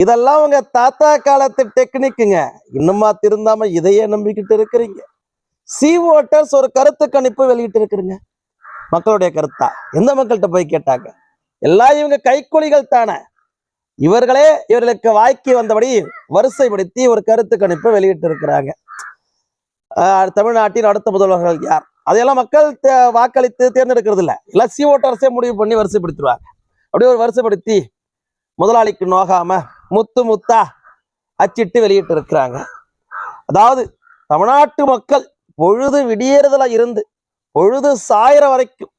இதெல்லாம் உங்க தாத்தா காலத்து டெக்னிக்குங்க. இன்னுமா திருந்தாம இதையே நம்பிக்கிட்டு இருக்கிறீங்க? சி ஓட்டர்ஸ் ஒரு கருத்து கணிப்பு வெளியிட்டு இருக்கிறீங்க. மக்களுடைய கருத்தா எந்த மக்கள்கிட்ட போய் கேட்டாங்க? எல்லாம் இவங்க கைக்கூலிகள் தானே. இவர்களே இவர்களுக்கு வாய்க்கு வந்தபடி வரிசைப்படுத்தி ஒரு கருத்து கணிப்பு வெளியிட்டு இருக்கிறாங்க. தமிழ்நாட்டின் அடுத்த முதல்வர்கள் யார்? அதையெல்லாம் மக்கள் வாக்களித்து தேர்ந்தெடுக்கிறது இல்லை. எல்லாம் சி ஓட்டர்ஸே முடிவு பண்ணி வரிசைப்படுத்திடுவாங்க. அப்படியே ஒரு வரிசைப்படுத்தி முதலாளிக்கு நோகாம முத்து முத்தா அச்சிட்டு வெளியிட்டு இருக்கிறாங்க. அதாவது தமிழ்நாட்டு மக்கள் பொழுது விடியறதுல இருந்து பொழுது சாயிற வரைக்கும்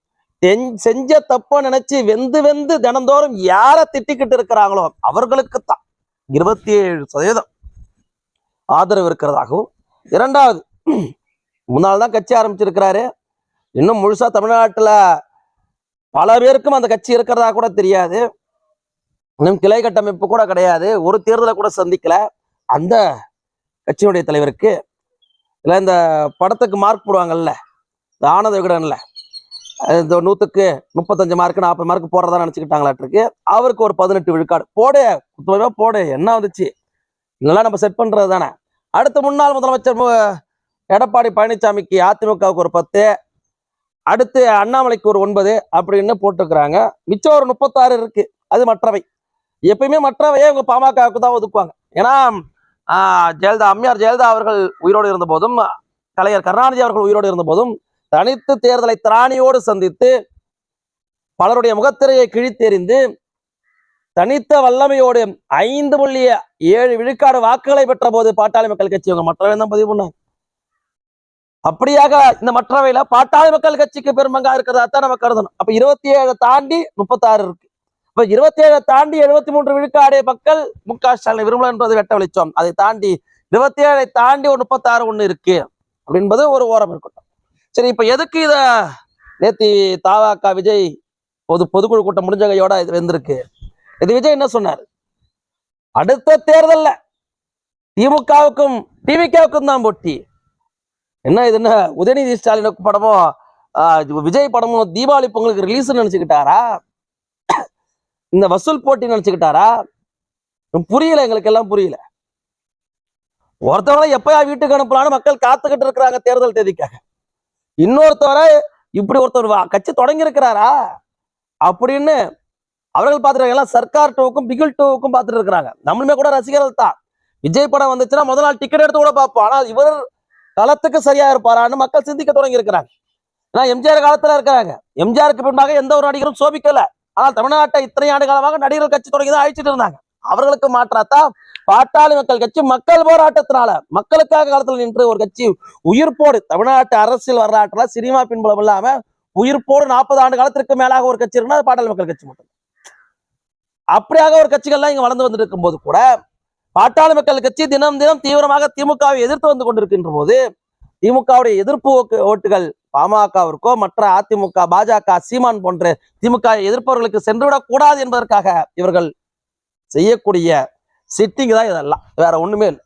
செஞ்ச தப்ப நினைச்சு வெந்து வெந்து தினந்தோறும் யார திட்டிக்கிட்டு இருக்கிறாங்களோ அவர்களுக்குத்தான் 27% ஆதரவு இருக்கிறதாகவும், இரண்டாவது முன்னாள் தான் கட்சி ஆரம்பிச்சிருக்கிறாரு. இன்னும் முழுசா தமிழ்நாட்டுல பல பேருக்கும் அந்த கட்சி இருக்கிறதா கூட தெரியாது. இன்னும் கிளை கட்டமைப்பு கூட கிடையாது. ஒரு தேர்தலை கூட சந்திக்கல. அந்த கட்சியினுடைய தலைவருக்கு இல்லை இந்த படத்துக்கு மார்க் போடுவாங்கல்ல, இந்த ஆனந்த விகடன்ல இந்த 100க்கு 35 மார்க் 40 மார்க் போடுறதா நினைச்சுக்கிட்டாங்களாட்டிருக்கு. அவருக்கு ஒரு 18 விழுக்காடு போடு, போடு, என்ன வந்துச்சு, இதெல்லாம் நம்ம செட் பண்றது தானே. அடுத்த முன்னாள் முதலமைச்சர் எடப்பாடி பழனிசாமிக்கு அதிமுகவுக்கு ஒரு 10, அடுத்து அண்ணாமலைக்கு ஒரு 9 அப்படின்னு போட்டுருக்குறாங்க. மிச்சம் ஒரு 36 இருக்கு. அது மற்றவை. எப்பயுமே மற்றவையே உங்க பாமகவுக்கு தான் ஒதுக்குவாங்க. ஏன்னா அம்மையார் ஜெயலலிதா அவர்கள் உயிரோடு இருந்த போதும், கலைஞர் கருணாநிதி அவர்கள் உயிரோடு இருந்த போதும் தனித்து தேர்தலை திராணியோடு சந்தித்து பலருடைய முகத்திரையை கிழித்தெறிந்து தனித்த வல்லமையோடு 5.7 விழுக்காடு வாக்குகளை பெற்ற போது பாட்டாளி மக்கள் கட்சி அவங்க மற்றவை தான் பதிவு பண்ணாங்க. அப்படியாக இந்த மற்றவையில பாட்டாளி மக்கள் கட்சிக்கு பெருமங்கா இருக்கிறதா தான் நம்ம கருதணும். அப்ப 27 தாண்டி 36 இருக்கு. இப்ப 27 தாண்டி 73 விழுக்காடு மக்கள் முக ஸ்டாலின் விரும்பல என்பது வெட்ட வெளிச்சம். அதை தாண்டி 27 தாண்டி ஒரு 36 ஒண்ணு இருக்கு அப்படின்பது ஒரு ஓரம் இருக்கட்டும். சரி, இப்ப எதுக்கு இத நேத்தி தாவாக்கா விஜய் பொதுக்குழு கூட்டம் முடிஞ்ச கையோட இது வந்திருக்கு? இது விஜய் என்ன சொன்னார்? அடுத்த தேர்தல்ல திமுகவுக்கும் டிவிகவுக்கும் தான் போட்டி. என்ன இது, என்ன உதயநிதி ஸ்டாலின் படமும் விஜய் படமும் தீபாவளி பொங்கலுக்கு ரிலீஸ் நினைச்சுக்கிட்டாரா? இந்த வசூல் போட்டி நினைச்சுக்கிட்டாரா? புரியல, எங்களுக்கு எல்லாம் புரியல. ஒருத்தவரை எப்பயா வீட்டுக்கு அனுப்பலான்னு மக்கள் காத்துக்கிட்டு இருக்கிறாங்க தேர்தல் தேதிக்காக. இன்னொருத்தவரை இப்படி ஒருத்தர் கட்சி தொடங்கி இருக்கிறாரா அப்படின்னு அவர்கள் பார்த்துருக்காங்க. எல்லாம் சர்க்கார் டூவுக்கும் பிகில் டூவுக்கும் பார்த்துட்டு இருக்கிறாங்க. நம்மளுமே கூட ரசிகர்கள் தான். விஜய் படம் வந்துச்சுன்னா முதல் நாள் டிக்கெட் எடுத்து கூட பார்ப்போம். ஆனால் இவர் களத்துக்கு சரியா இருப்பாரான்னு மக்கள் சிந்திக்க தொடங்கி இருக்கிறாங்க. ஏன்னா எம்ஜிஆர் காலத்துல இருக்கிறாங்க. எம்ஜிஆருக்கு பின்பாக எந்த ஒரு நடிகரும் சோபிக்கல. ஆனால் தமிழ்நாட்டை இத்தனை ஆண்டு காலமாக நடிகர்கள் கட்சி தொடங்கி தான் அழிச்சிட்டு இருந்தாங்க. அவர்களுக்கு மாற்றாத்தான் பாட்டாளி மக்கள் கட்சி மக்கள் போராட்டத்தினால மக்களுக்காக காலத்தில் நின்று ஒரு கட்சி உயிர்ப்போடு தமிழ்நாட்டு அரசியல் வரலாற்றுல சினிமா பின்புலம் இல்லாம உயிர்ப்போடு 40 ஆண்டு காலத்திற்கு மேலாக ஒரு கட்சி இருக்குன்னா பாட்டாளி மக்கள் கட்சி மட்டும். அப்படியாக ஒரு கட்சிகள்லாம் இங்க வளர்ந்து வந்துட்டு இருக்கும் போது கூட பாட்டாளி மக்கள் கட்சி தினம் தினம் தீவிரமாக திமுகவை எதிர்த்து வந்து கொண்டிருக்கின்ற போது திமுகவுடைய எதிர்ப்பு ஓட்டுகள் பாமகவிற்கோ மற்ற அதிமுக பாஜக சீமான் போன்ற திமுக எதிர்ப்பவர்களுக்கு சென்றுவிடக் கூடாது என்பதற்காக இவர்கள் செய்யக்கூடிய சிட்டிங் தான் இதெல்லாம், வேற ஒண்ணுமே இல்லை.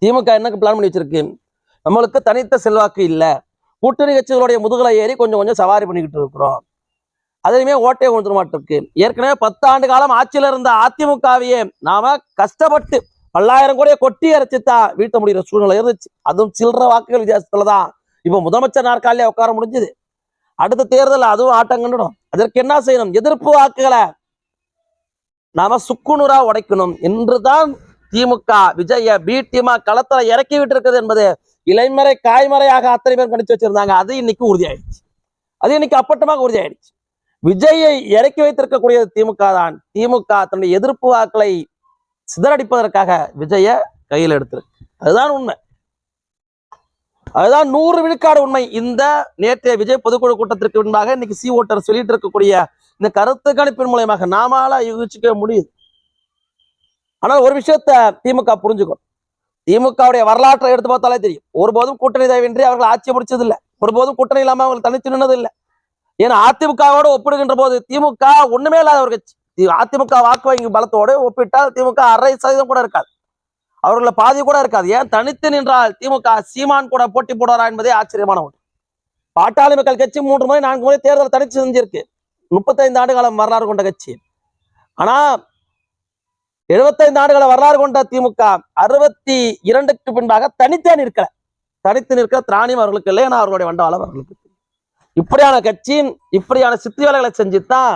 திமுக என்ன பிளான் பண்ணி வச்சிருக்கு? நம்மளுக்கு தனித்த செல்வாக்கு இல்லை, கூட்டணி கட்சிகளுடைய முதுகலை ஏறி கொஞ்சம் கொஞ்சம் சவாரி பண்ணிக்கிட்டு இருக்கிறோம், அதுலயுமே ஓட்டையை கொண்டு மாட்டிருக்கு. ஏற்கனவே 10 ஆண்டு காலம் ஆட்சியில இருந்த அதிமுகவையே நாம கஷ்டப்பட்டு 1000 கோடியை கொட்டி அரைச்சுதான் வீழ்த்த முடிகிற சூழ்நிலை இருந்துச்சு. அதுவும் சில்லற வாக்குகள் வித்தியாசத்துலதான் இப்ப முதலமைச்சர் நாற்காலியே உட்கார முடிஞ்சது. அடுத்த தேர்தல் அதுவும் ஆட்டம் கண்டுடும். அதற்கு என்ன செய்யணும்? எதிர்ப்பு வாக்குகளை நாம சுக்குநூறா உடைக்கணும் என்றுதான் திமுக விஜய பி டீமா களத்துல இறக்கி விட்டு இருக்குது என்பது இலைமறை காய்மறையாக அத்தனை பேர் கணிச்சு வச்சிருந்தாங்க. அது இன்னைக்கு உறுதியாயிடுச்சு. அது இன்னைக்கு அப்பட்டமாக உறுதியாயிடுச்சு. விஜயை இறக்கி வைத்திருக்கக்கூடியது திமுக தான். திமுக தன்னுடைய எதிர்ப்பு வாக்களை சிதறடிப்பதற்காக விஜய கையில் எடுத்திருக்கு. அதுதான் உண்மை. அதுதான் 100 விழுக்காடு உண்மை. இந்த நேற்றைய விஜய் பொதுக்குழு கூட்டத்திற்கு முன்பாக இன்னைக்கு சி ஓட்டர் சொல்லிட்டு இருக்கக்கூடிய இந்த கருத்து கணிப்பின் மூலமாக நாமால யூகிச்சுக்க முடியுது. ஆனால் ஒரு விஷயத்த திமுக புரிஞ்சுக்கணும். திமுகவுடைய வரலாற்றை எடுத்து பார்த்தாலே தெரியும். ஒருபோதும் கூட்டணி தயவின்றி அவர்கள் ஆட்சி முடிச்சது இல்லை. ஒருபோதும் கூட்டணி இல்லாம அவர்கள் தனித்து நின்னது இல்லை. ஏன்னா அதிமுகவோடு ஒப்பிடுகின்ற போது திமுக ஒண்ணுமே இல்லாத ஒரு கட்சி. அதிமுக வாக்கு வங்கி பலத்தோடு ஒப்பிட்டால் திமுக 1/2% கூட இருக்காது. அவர்கள பாதி கூட இருக்காது. ஏன் தனித்து நின்றால் திமுக சீமான் கூட போட்டி போடுவாரா என்பதே ஆச்சரியமான ஒன்று. பாட்டாளி மக்கள் கட்சி 3 முறை 4 முறை தேர்தல் தனித்து செஞ்சிருக்கு. 35 ஆண்டு காலம் வரலாறு கொண்ட கட்சி. ஆனா 75 ஆண்டுகள வரலாறு கொண்ட திமுக 62க்கு பின்பாக தனித்தே நிற்கல. தனித்து நிற்க திராணியம் அவர்களுக்கு இல்லை, ஏன்னா அவர்களுடைய வண்டவாளம் அவர்களுக்கு. இப்படியான கட்சி இப்படியான சித்தி வேலைகளை செஞ்சுதான்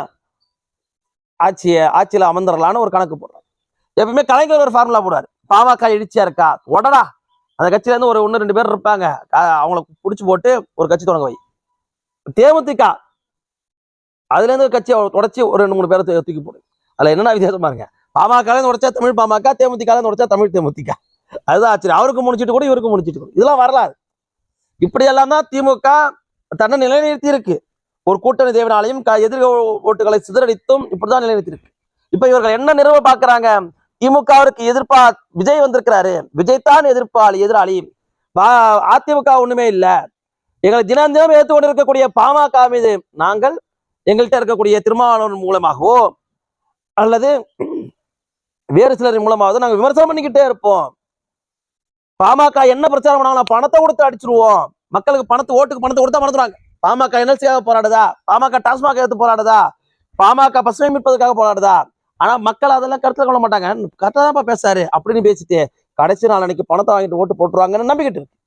ஆட்சியில அமர்ந்துடலான்னு ஒரு கணக்கு போடுறாரு. எப்பவுமே கலைஞர் ஒரு ஃபார்முலா போடுவாரு. பாமக எழுச்சியா இருக்கா, உடடா அந்த கட்சியில இருந்து ஒரு 1-2 பேர் இருப்பாங்க, அவங்கள புடிச்சு போட்டு ஒரு கட்சி தொடங்க வை. தேமுதிக அதுல இருந்து ஒரு கட்சியை உடைச்சி ஒரு 2-3 பேரை தூக்கி போடு. அதுல என்னென்ன வித்தியாசம் பாருங்க. பாமக உடைச்சா தமிழ் பாமக, தேமுதிக உடைச்சா தமிழ் தேமுதிக. அதுதான் ஆச்சரியம். அவருக்கு முடிச்சிட்டு கூட இவருக்கு முடிச்சிட்டு கூட. இதெல்லாம் வரலாறு. இப்படியெல்லாம் தான் திமுக தன்னை நிலைநிறுத்தி இருக்கு. ஒரு கூட்டணி தேவனாலையும் எதிர் ஓட்டுகளை சிதறடித்தும் இப்படிதான் நிலைநிறுத்தி இருக்கு. இப்ப இவர்கள் என்ன நிறுவ பாக்குறாங்க, திமுகவிற்கு எதிர்ப்பா விஜய் வந்திருக்கிறாரு, விஜய் தான் எதிராளி, அதிமுக ஒண்ணுமே இல்ல, எங்களை தினம் தினம் ஏற்று கொண்டு இருக்கக்கூடிய பாமக மீது நாங்கள் எங்கள்கிட்ட இருக்கக்கூடிய திருமாவளவன் மூலமாகவோ அல்லது வேறு சிலரின் மூலமாகவோ நாங்கள் விமர்சனம் பண்ணிக்கிட்டே இருப்போம். பாமக என்ன பிரச்சாரம் பண்ணாலும் பணத்தை கொடுத்து அடிச்சிருவோம். மக்களுக்கு ஓட்டுக்கு பணத்தை கொடுத்தா மறந்துடுவாங்க. பாமக என்எல்சியாக போராடுதா, பாமக டாஸ்மாக எடுத்து போராடுதா, பாமக பசுமை மீட்பதற்காக போராடுதா, ஆனா மக்கள் அதெல்லாம் கருத்துல கொள்ள மாட்டாங்க. கரெக்டா தான் பேசாரு அப்படின்னு பேசிட்டு கடைசி நாள் அன்னைக்கு பணத்தை வாங்கிட்டு ஓட்டு போட்டுருவாங்கன்னு நம்பிக்கிட்டு இருக்கு.